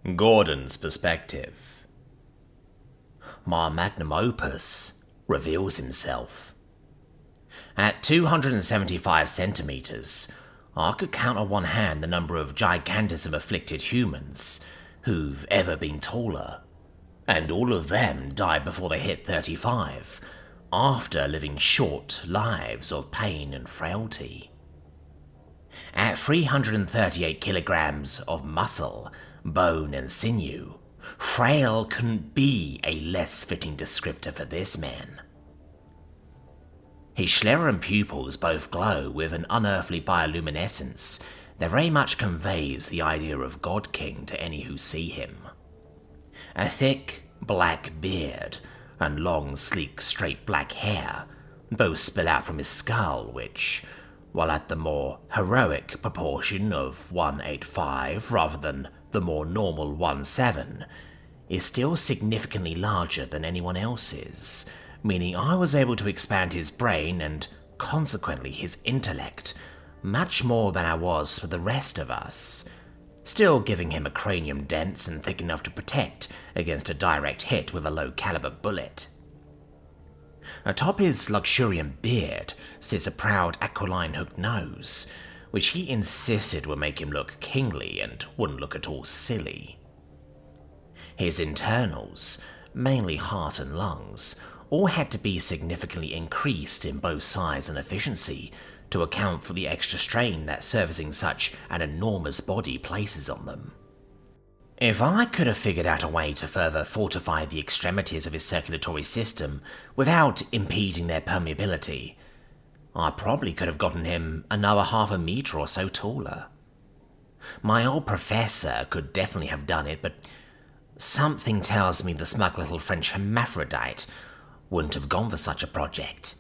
Gordon's perspective. My magnum opus reveals himself. At 275 centimeters, I could count on one hand the number of gigantism-afflicted humans who've ever been taller, and all of them died before they hit 35, after living short lives of pain and frailty. At 338 kilograms of muscle, bone and sinew, frail couldn't be a less fitting descriptor for this man. His sclera and pupils both glow with an unearthly bioluminescence that very much conveys the idea of Godking to any who see him. A thick, black beard and long, sleek, straight black hair both spill out from his skull, which, while at the more heroic proportion of 185 rather than the more normal 17, is still significantly larger than anyone else's, meaning I was able to expand his brain and, consequently, his intellect much more than I was for the rest of us, still giving him a cranium dense and thick enough to protect against a direct hit with a low-caliber bullet. Atop his luxuriant beard sits a proud aquiline hooked nose, which he insisted would make him look kingly and wouldn't look at all silly. His internals, mainly heart and lungs, all had to be significantly increased in both size and efficiency to account for the extra strain that servicing such an enormous body places on them. If I could have figured out a way to further fortify the extremities of his circulatory system without impeding their permeability, I probably could have gotten him another half a meter or so taller. My old professor could definitely have done it, but something tells me the smug little French hermaphrodite wouldn't have gone for such a project,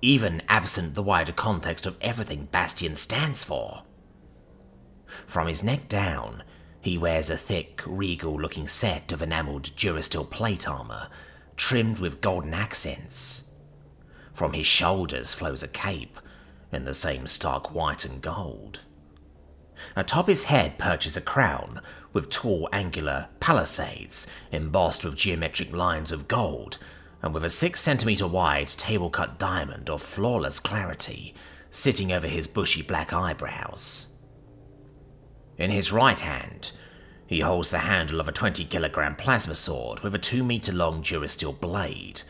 even absent the wider context of everything Bastion stands for. From his neck down, he wears a thick, regal-looking set of enameled Durasteel plate armor, trimmed with golden accents. From his shoulders flows a cape, in the same stark white and gold. Atop his head perches a crown, with tall, angular palisades embossed with geometric lines of gold, and with a 6-centimeter wide table-cut diamond of flawless clarity sitting over his bushy black eyebrows. In his right hand, he holds the handle of a 20-kilogram plasma sword with a 2-meter-long Durasteel blade,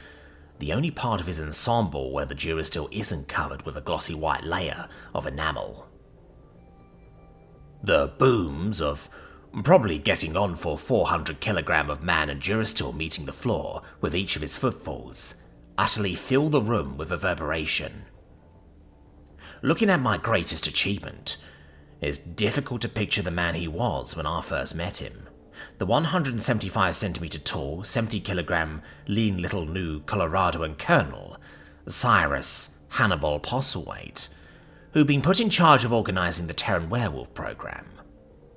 the only part of his ensemble where the Durasteel isn't covered with a glossy white layer of enamel. The booms of probably getting on for 400 kilogram of man and Durasteel meeting the floor with each of his footfalls utterly fill the room with reverberation. Looking at my greatest achievement, it's difficult to picture the man he was when I first met him. The 175 centimeter tall, 70 kilogram lean little new Coloradoan colonel, Cyrus Hannibal Postlethwaite, who'd been put in charge of organizing the Terran werewolf program.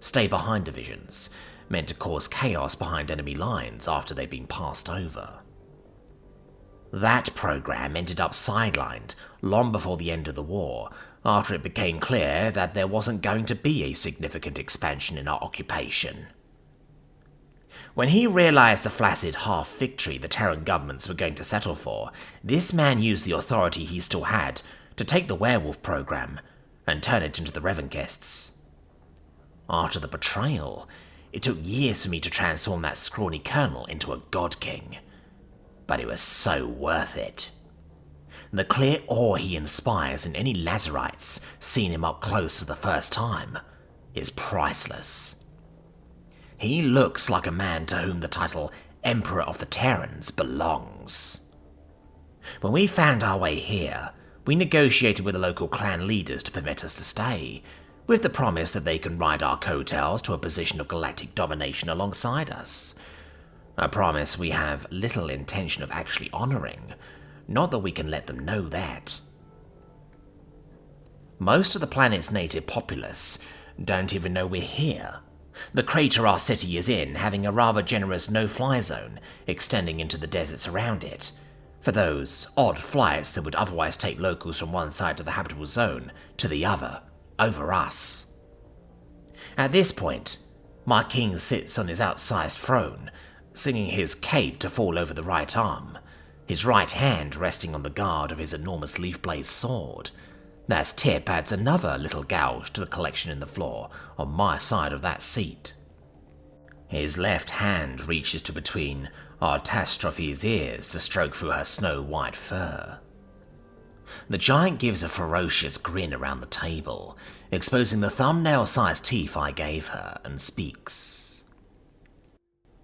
Stay-behind divisions, meant to cause chaos behind enemy lines after they'd been passed over. That program ended up sidelined long before the end of the war, after it became clear that there wasn't going to be a significant expansion in our occupation. When he realized the flaccid half-victory the Terran governments were going to settle for, this man used the authority he still had to take the werewolf program and turn it into the revanchists. After the betrayal, it took years for me to transform that scrawny colonel into a Godking, but it was so worth it. The clear awe he inspires in any Lazarites seeing him up close for the first time is priceless. He looks like a man to whom the title Emperor of the Terrans belongs. When we found our way here, we negotiated with the local clan leaders to permit us to stay, with the promise that they can ride our coattails to a position of galactic domination alongside us. A promise we have little intention of actually honoring, not that we can let them know that. Most of the planet's native populace don't even know we're here, the crater our city is in having a rather generous no-fly zone extending into the deserts around it, for those odd flights that would otherwise take locals from one side of the habitable zone to the other, over us. At this point, My king sits on his outsized throne, singing his cape to fall over the right arm, his right hand resting on the guard of his enormous leaf-blade sword. As Tip adds another little gouge to the collection in the floor on my side of that seat. His left hand reaches to between Artastrophe's ears to stroke through her snow-white fur. The giant gives a ferocious grin around the table, exposing the thumbnail-sized teeth I gave her, and speaks.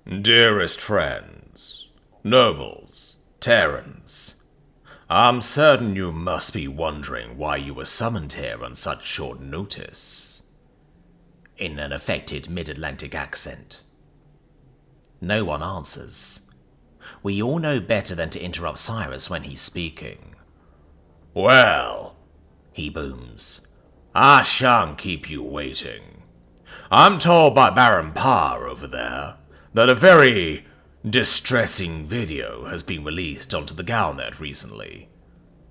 Dearest friends, nobles, Terrans, I'm certain you must be wondering why you were summoned here on such short notice. In an affected mid-Atlantic accent. No one answers. We all know better than to interrupt Cyrus when he's speaking. Well, he booms, I shan't keep you waiting. I'm told by Baron Parr over there that a very distressing video has been released onto the Galnet recently,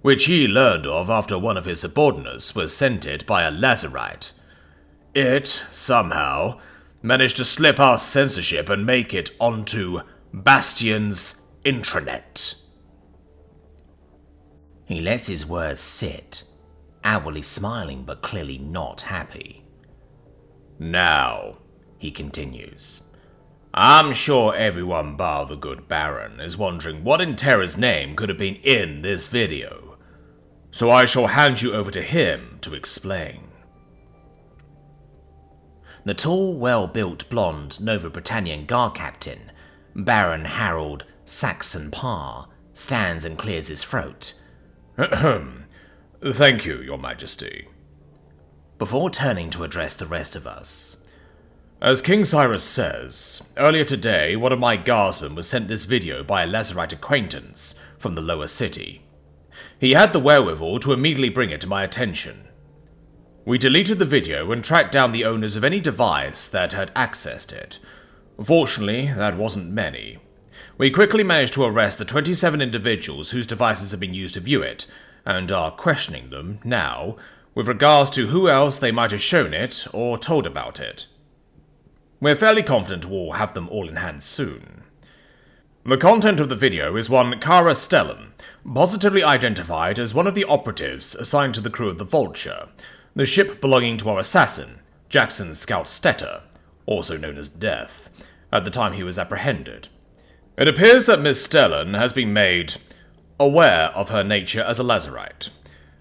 which he learned of after one of his subordinates was scented by a Lazarite. It, somehow, managed to slip our censorship and make it onto Bastion's intranet. He lets his words sit, outwardly smiling but clearly not happy. Now, he continues, I'm sure everyone bar the good Baron is wondering what in Terra's name could have been in this video, so I shall hand you over to him to explain. The tall, well-built, blonde Nova Britannian guard captain, Baron Harold Saxon Parr, stands and clears his throat. Thank you, Your Majesty. Before turning to address the rest of us. As King Cyrus says, earlier today one of my guardsmen was sent this video by a Lazarite acquaintance from the lower city. He had the wherewithal to immediately bring it to my attention. We deleted the video and tracked down the owners of any device that had accessed it. Fortunately, that wasn't many. We quickly managed to arrest the 27 individuals whose devices have been used to view it, and are questioning them, now, with regards to who else they might have shown it or told about it. We're fairly confident we'll have them all in hand soon. The content of the video is one Cara Stellan, positively identified as one of the operatives assigned to the crew of the Vulture, the ship belonging to our assassin, Jackson Scout Stetter, also known as Death, at the time he was apprehended. It appears that Miss Stellan has been made aware of her nature as a Lazarite.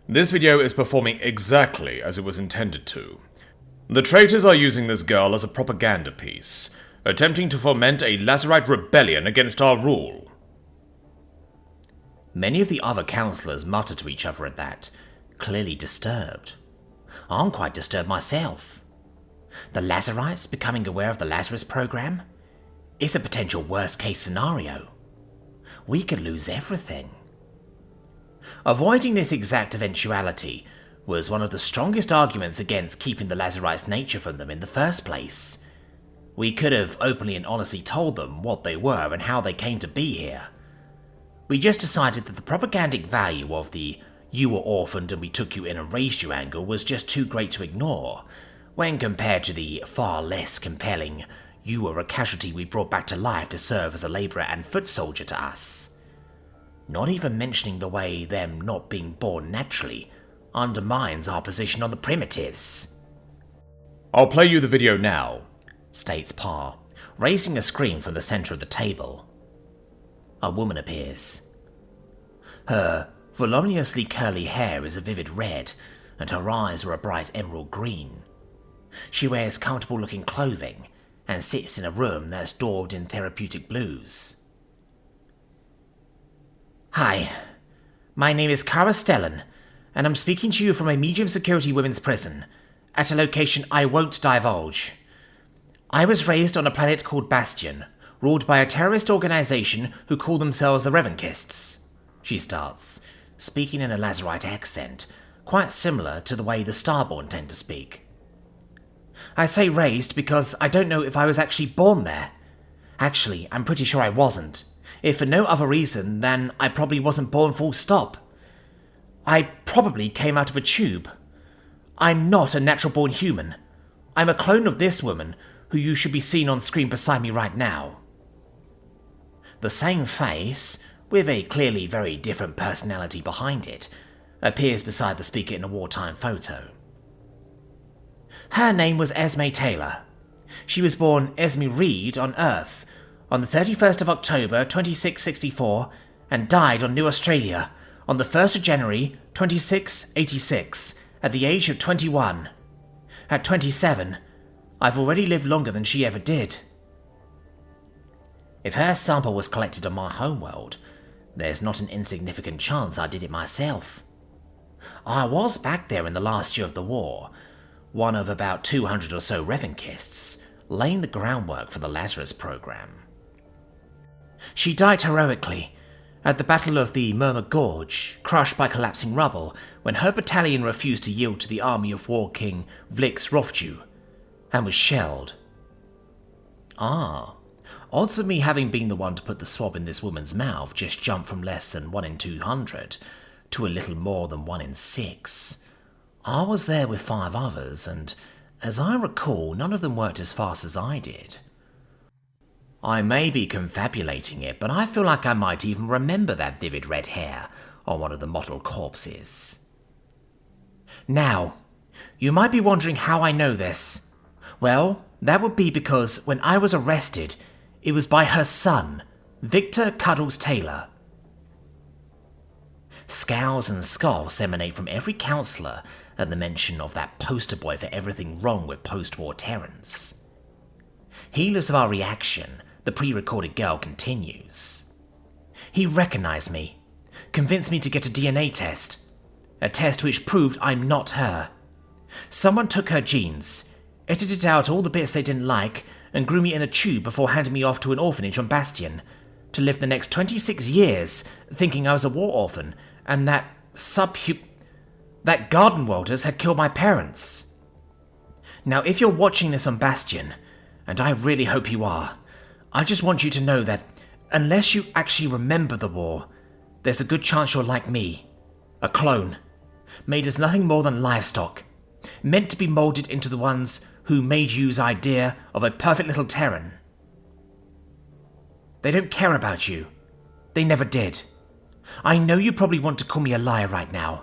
This video is performing exactly as it was intended to. The traitors are using this girl as a propaganda piece, attempting to foment a Lazarite rebellion against our rule. Many of the other councillors mutter to each other at that, clearly disturbed. I'm quite disturbed myself. The Lazarites becoming aware of the Lazarus program is a potential worst-case scenario. We could lose everything. Avoiding this exact eventuality was one of the strongest arguments against keeping the Lazarites' nature from them in the first place. We could have openly and honestly told them what they were and how they came to be here. We just decided that the propagandic value of the "you were orphaned and we took you in and raised you" angle was just too great to ignore, when compared to the far less compelling "you were a casualty we brought back to life to serve as a labourer and foot soldier to us." Not even mentioning the way them not being born naturally undermines our position on the primitives. I'll play you the video now, states Parr, raising a screen from the centre of the table. A woman appears. Her voluminously curly hair is a vivid red, and her eyes are a bright emerald green. She wears comfortable-looking clothing, and sits in a room that's daubed in therapeutic blues. Hi, my name is Cara Stellan, and I'm speaking to you from a medium-security women's prison, at a location I won't divulge. I was raised on a planet called Bastion, ruled by a terrorist organisation who call themselves the revanchists. She starts, speaking in a Lazarite accent, quite similar to the way the Starborn tend to speak. I say raised because I don't know if I was actually born there. Actually, I'm pretty sure I wasn't, if for no other reason than I probably wasn't born full stop. I probably came out of a tube. I'm not a natural-born human. I'm a clone of this woman, who you should be seeing on screen beside me right now. The same face, with a clearly very different personality behind it, appears beside the speaker in a wartime photo. Her name was Esme Taylor. She was born Esme Reed on Earth on the 31st of October 2664 and died on New Australia on the 1st of January 2686 at the age of 21. At 27, I've already lived longer than she ever did. If her sample was collected on my homeworld, there's not an insignificant chance I did it myself. I was back there in the last year of the war, one of about 200 or so revanchists, laying the groundwork for the Lazarus program. She died heroically at the Battle of the Murmur Gorge, crushed by collapsing rubble when her battalion refused to yield to the army of War King Vlix Rofju, and was shelled. Odds of me having been the one to put the swab in this woman's mouth just jumped from less than 1 in 200 to a little more than 1 in 6. I was there with 5 others, and as I recall, none of them worked as fast as I did. I may be confabulating it, but I feel like I might even remember that vivid red hair on one of the mottled corpses. Now, you might be wondering how I know this. Well, that would be because when I was arrested, it was by her son, Victor Cuddles Taylor. Scowls and scoffs emanate from every counsellor at the mention of that poster boy for everything wrong with post-war Terrans. Heedless of our reaction, the pre-recorded girl continues. He recognised me, convinced me to get a DNA test, a test which proved I'm not her. Someone took her genes, edited out all the bits they didn't like, and grew me in a tube before handing me off to an orphanage on Bastion, to live the next 26 years thinking I was a war orphan, and that Garden Welders had killed my parents. Now, if you're watching this on Bastion, and I really hope you are, I just want you to know that unless you actually remember the war, there's a good chance you're like me, a clone, made as nothing more than livestock, meant to be moulded into the ones who made you's idea of a perfect little Terran. They don't care about you. They never did. I know you probably want to call me a liar right now.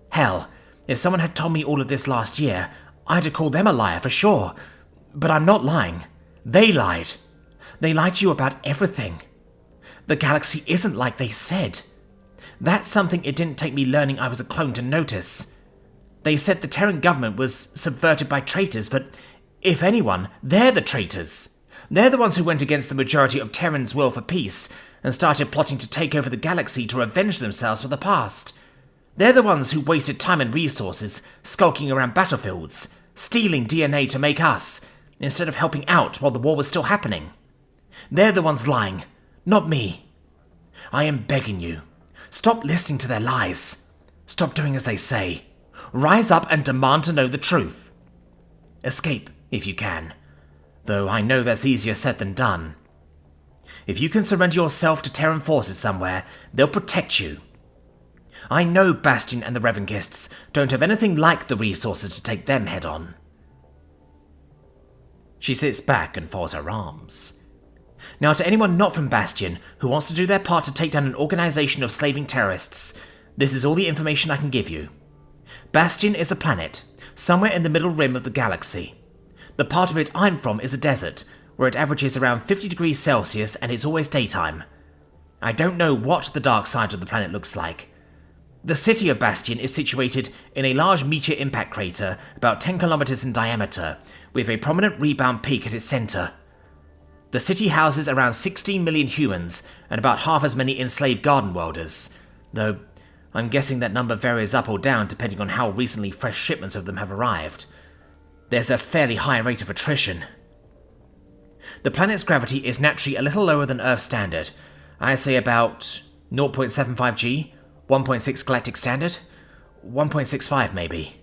Hell, if someone had told me all of this last year, I'd have called them a liar for sure. But I'm not lying. They lied. They lied to you about everything. The galaxy isn't like they said. That's something it didn't take me learning I was a clone to notice. They said the Terran government was subverted by traitors, but if anyone, they're the traitors. They're the ones who went against the majority of Terrans' will for peace and started plotting to take over the galaxy to revenge themselves for the past. They're the ones who wasted time and resources skulking around battlefields, stealing DNA to make us, instead of helping out while the war was still happening. They're the ones lying, not me. I am begging you, stop listening to their lies. Stop doing as they say. Rise up and demand to know the truth. Escape, if you can, though I know that's easier said than done. If you can surrender yourself to Terran forces somewhere, they'll protect you. I know Bastion and the revanchists don't have anything like the resources to take them head on. She sits back and folds her arms. Now, to anyone not from Bastion who wants to do their part to take down an organization of slaving terrorists, this is all the information I can give you. Bastion is a planet, somewhere in the middle rim of the galaxy. The part of it I'm from is a desert, where it averages around 50 degrees Celsius and it's always daytime. I don't know what the dark side of the planet looks like. The city of Bastion is situated in a large meteor impact crater about 10 kilometers in diameter, with a prominent rebound peak at its center. The city houses around 16 million humans and about half as many enslaved garden welders, though I'm guessing that number varies up or down depending on how recently fresh shipments of them have arrived. There's a fairly high rate of attrition. The planet's gravity is naturally a little lower than Earth standard. I say about 0.75 G, 1.6 galactic standard, 1.65 maybe.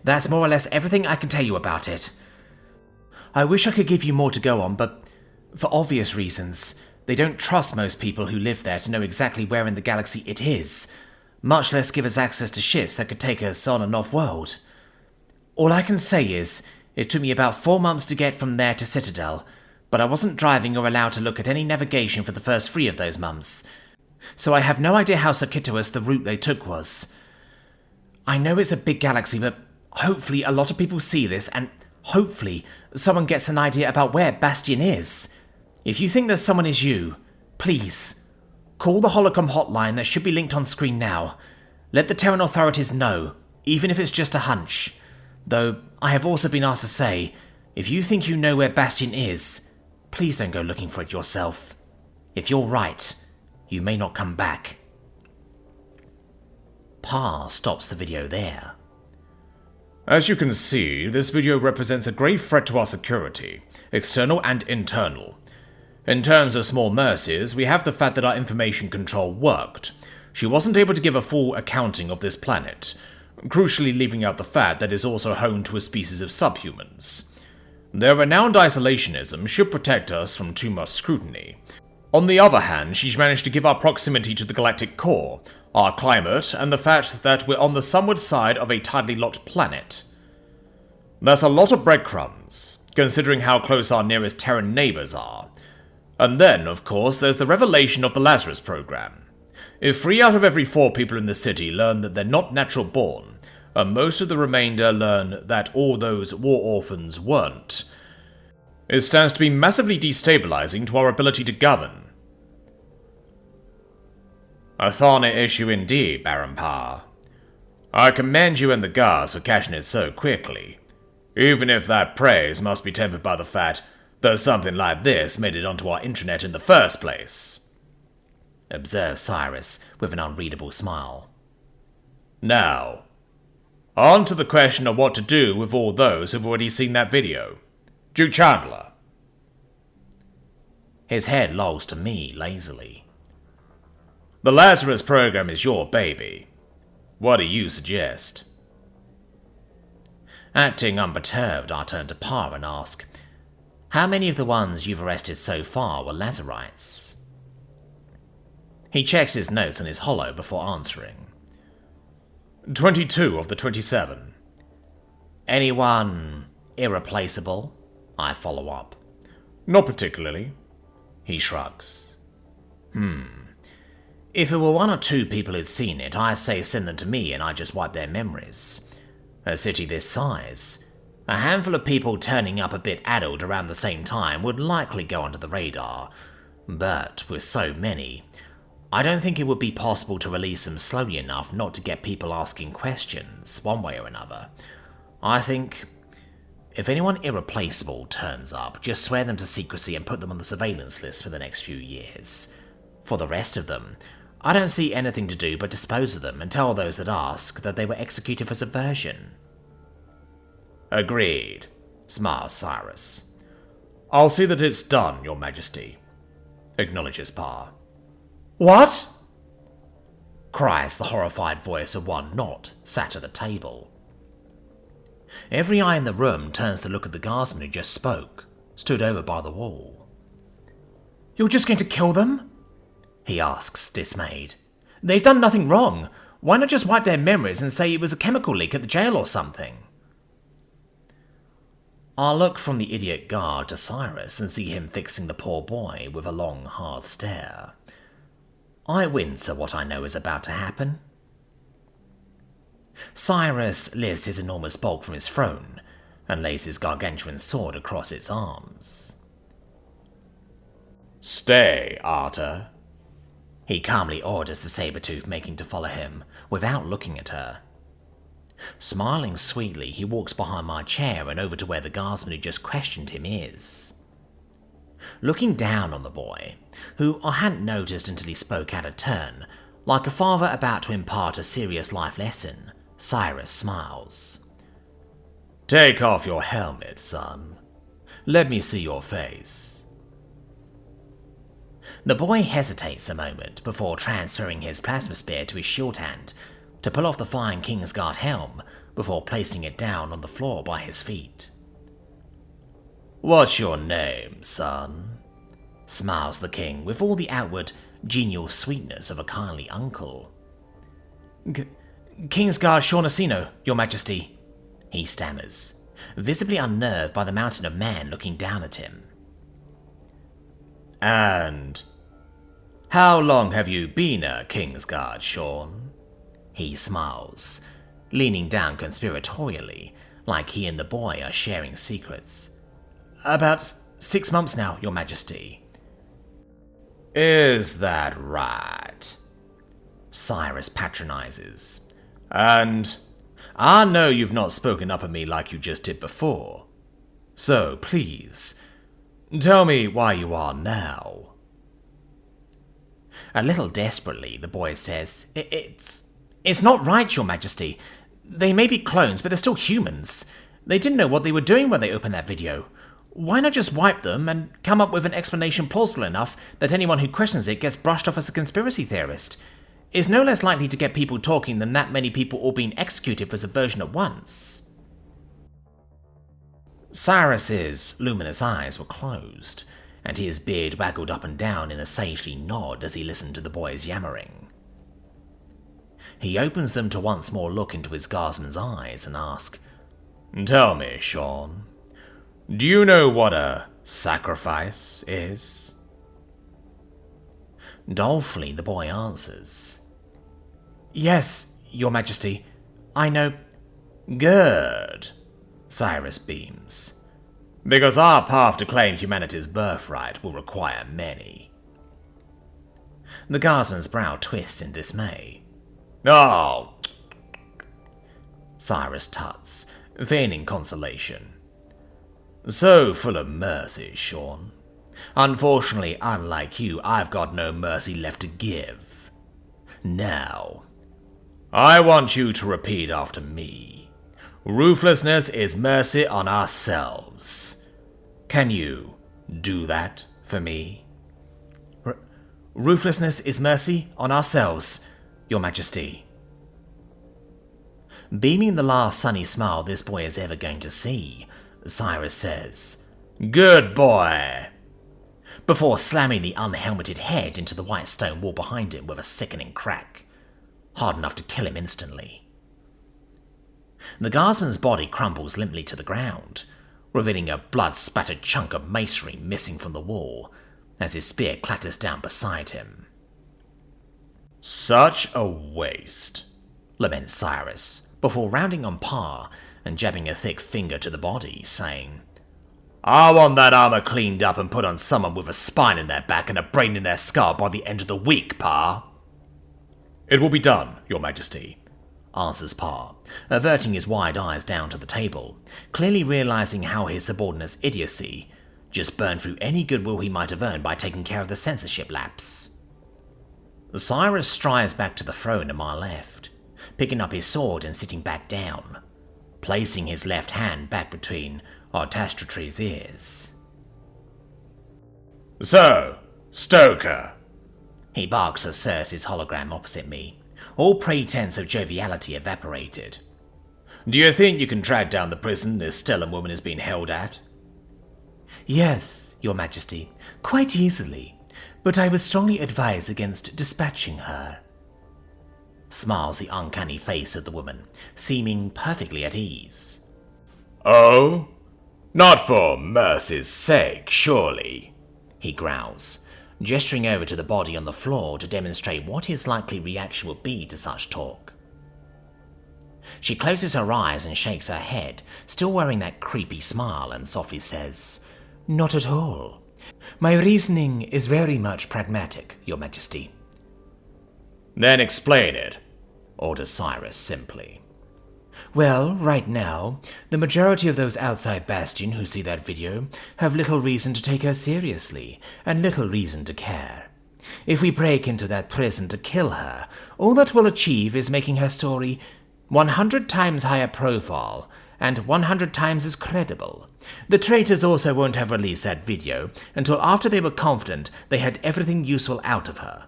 That's more or less everything I can tell you about it. I wish I could give you more to go on, but for obvious reasons, they don't trust most people who live there to know exactly where in the galaxy it is, much less give us access to ships that could take us on and off-world. All I can say is, It took me about 4 months to get from there to Citadel, but I wasn't driving or allowed to look at any navigation for the first 3 of those months, so I have no idea how circuitous the route they took was. I know it's a big galaxy, but hopefully a lot of people see this, and hopefully someone gets an idea about where Bastion is. If you think there's someone is you, please, call the Holocom hotline that should be linked on screen now. Let the Terran authorities know, even if it's just a hunch. Though, I have also been asked to say, if you think you know where Bastion is, please don't go looking for it yourself. If you're right, you may not come back. Parr stops the video there. As you can see, this video represents a grave threat to our security, external and internal. In terms of small mercies, we have the fact that our information control worked. She wasn't able to give a full accounting of this planet, crucially leaving out the fact that it is also home to a species of subhumans. Their renowned isolationism should protect us from too much scrutiny. On the other hand, she's managed to give our proximity to the galactic core, our climate, and the fact that we're on the sunward side of a tidally locked planet. That's a lot of breadcrumbs, considering how close our nearest Terran neighbours are. And then, of course, there's the revelation of the Lazarus program. If 3 out of every 4 people in the city learn that they're not natural born, and most of the remainder learn that all those war orphans weren't, it stands to be massively destabilizing to our ability to govern. A thorny issue indeed, Baron Parr. I commend you and the guards for catching it so quickly, even if that praise must be tempered by the fact that something like this made it onto our intranet in the first place, observed Cyrus with an unreadable smile. Now, on to the question of what to do with all those who've already seen that video. Duke Chandler. His head lolls to me lazily. The Lazarus program is your baby. What do you suggest? Acting unperturbed, I turn to Parr and ask, how many of the ones you've arrested so far were Lazarites? He checks his notes on his holo before answering. 22 of the 27. Anyone irreplaceable? I follow up. Not particularly. He shrugs. If it were 1 or 2 people who'd seen it, I say send them to me and I just wipe their memories. A city this size, a handful of people turning up a bit addled around the same time would likely go under the radar. But with so many, I don't think it would be possible to release them slowly enough not to get people asking questions, one way or another. I think if anyone irreplaceable turns up, just swear them to secrecy and put them on the surveillance list for the next few years. For the rest of them, I don't see anything to do but dispose of them and tell those that ask that they were executed for subversion. Agreed, smiles Cyrus. I'll see that it's done, Your Majesty, acknowledges Parr. What? Cries the horrified voice of one not sat at the table. Every eye in the room turns to look at the guardsman who just spoke, stood over by the wall. You're just going to kill them? He asks, dismayed. They've done nothing wrong. Why not just wipe their memories and say it was a chemical leak at the jail or something? I look from the idiot guard to Cyrus and see him fixing the poor boy with a long, hard stare. I wince at what I know is about to happen. Cyrus lifts his enormous bulk from his throne and lays his gargantuan sword across its arms. Stay, Arthur. He calmly orders the saber-tooth making to follow him, without looking at her. Smiling sweetly, he walks behind my chair and over to where the guardsman who just questioned him is. Looking down on the boy, who I hadn't noticed until he spoke out of turn, like a father about to impart a serious life lesson, Cyrus smiles. Take off your helmet, son. Let me see your face. The boy hesitates a moment before transferring his plasma spear to his shorthand to pull off the fine Kingsguard helm before placing it down on the floor by his feet. What's your name, son? Smiles the king with all the outward, genial sweetness of a kindly uncle. Kingsguard Shaughnessino, your majesty, he stammers. visibly unnerved by the mountain of men looking down at him. And how long have you been a Kingsguard, Sean? He smiles, leaning down conspiratorially, like he and the boy are sharing secrets. About 6 months now, Your Majesty. Is that right? Cyrus patronizes. And I know you've not spoken up at me like you just did before. So, please, tell me why you are now. A little desperately, the boy says, It's not right, Your Majesty. They may be clones, but they're still humans. They didn't know what they were doing when they opened that video. Why not just wipe them and come up with an explanation plausible enough that anyone who questions it gets brushed off as a conspiracy theorist? It's no less likely to get people talking than that many people all being executed for subversion at once. Cyrus's luminous eyes were closed, and his beard waggled up and down in a sagely nod as he listened to the boy's yammering. He opens them to once more look into his guardsman's eyes and ask, Tell me, Sean, do you know what a sacrifice is? Dolefully, the boy answers, Yes, Your Majesty, I know. Good, Cyrus beams. Because our path to claim humanity's birthright will require many. The guardsman's brow twists in dismay. Oh, Cyrus tuts, feigning consolation. So full of mercy, Sean. Unfortunately, unlike you, I've got no mercy left to give. Now, I want you to repeat after me. Ruthlessness is mercy on ourselves. Can you do that for me? Ruthlessness is mercy on ourselves, Your Majesty. Beaming the last sunny smile this boy is ever going to see, Cyrus says, Good boy, before slamming the unhelmeted head into the white stone wall behind him with a sickening crack, hard enough to kill him instantly. The guardsman's body crumbles limply to the ground, revealing a blood-spattered chunk of masonry missing from the wall as his spear clatters down beside him. Such a waste, laments Cyrus, before rounding on par and jabbing a thick finger to the body, saying, I want that armor cleaned up and put on someone with a spine in their back and a brain in their skull by the end of the week, Pa. It will be done, Your Majesty, answers Pa, averting his wide eyes down to the table, clearly realizing how his subordinate's idiocy just burned through any goodwill he might have earned by taking care of the censorship lapse. Cyrus strides back to the throne to my left, picking up his sword and sitting back down, placing his left hand back between Artastratri's ears. So, Stoker, he barks at Cersei's hologram opposite me, all pretense of joviality evaporated. Do you think you can track down the prison this Stellan woman has been held at? Yes, Your Majesty, quite easily, but I would strongly advise against dispatching her. Smiles the uncanny face of the woman, seeming perfectly at ease. Oh? Not for mercy's sake, surely, he growls, gesturing over to the body on the floor to demonstrate what his likely reaction would be to such talk. She closes her eyes and shakes her head, still wearing that creepy smile, and softly says, Not at all. My reasoning is very much pragmatic, Your Majesty. Then explain it, orders Cyrus simply. Well, right now, the majority of those outside Bastion who see that video have little reason to take her seriously, and little reason to care. If we break into that prison to kill her, all that we'll achieve is making her story 100 times higher profile, and 100 times as credible. The traitors also won't have released that video until after they were confident they had everything useful out of her.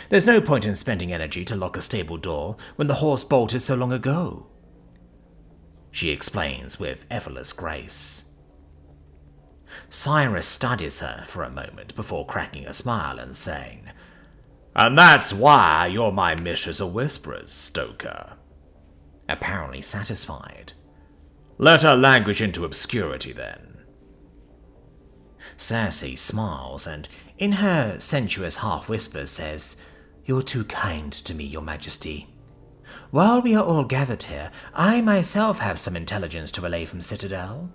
There's no point in spending energy to lock a stable door when the horse bolted so long ago. She explains with effortless grace. Cyrus studies her for a moment before cracking a smile and saying, And that's why you're my mistress of whisperers, Stoker. Apparently satisfied. Let her languish into obscurity, then. Cersei smiles and, in her sensuous half-whisper, says, "You're too kind to me, your majesty. While we are all gathered here, I myself have some intelligence to relay from Citadel."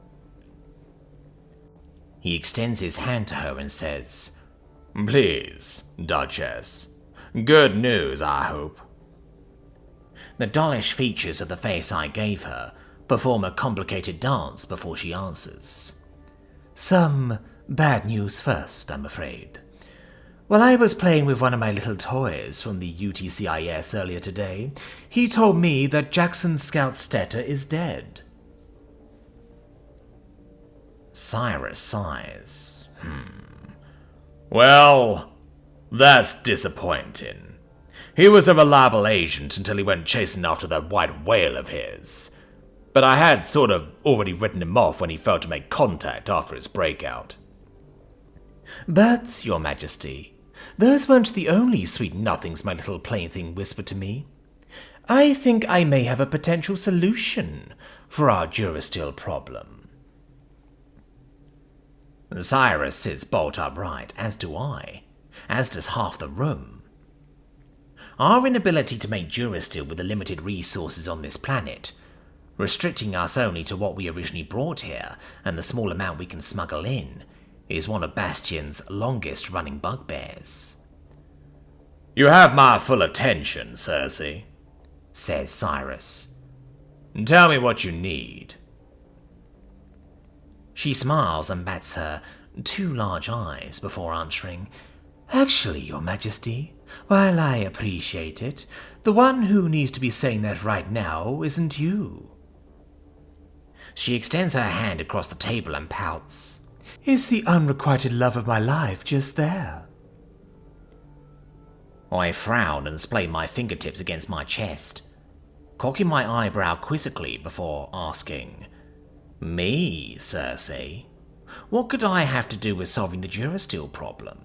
He extends his hand to her and says, "Please, Duchess. Good news, I hope." The dollish features of the face I gave her perform a complicated dance before she answers. "Some bad news first, I'm afraid. While I was playing with one of my little toys from the UTCIS earlier today, he told me that Jackson Scout Stetter is dead." Cyrus sighs. Well, that's disappointing. He was a reliable agent until he went chasing after that white whale of his. But I had sort of already written him off when he failed to make contact after his breakout. "But, your majesty, those weren't the only sweet nothings my little plaything whispered to me. I think I may have a potential solution for our Durasteel problem." Cyrus sits bolt upright, as do I, as does half the room. Our inability to make Durasteel with the limited resources on this planet, restricting us only to what we originally brought here and the small amount we can smuggle in, is one of Bastion's longest-running bugbears. "You have my full attention, Cersei," says Cyrus. "Tell me what you need." She smiles and bats her two large eyes before answering, "Actually, your majesty, while I appreciate it, the one who needs to be saying that right now isn't you." She extends her hand across the table and pouts. "Is the unrequited love of my life just there?" I frown and splay my fingertips against my chest, cocking my eyebrow quizzically before asking, "Me, Cersei? What could I have to do with solving the Durasteel problem?"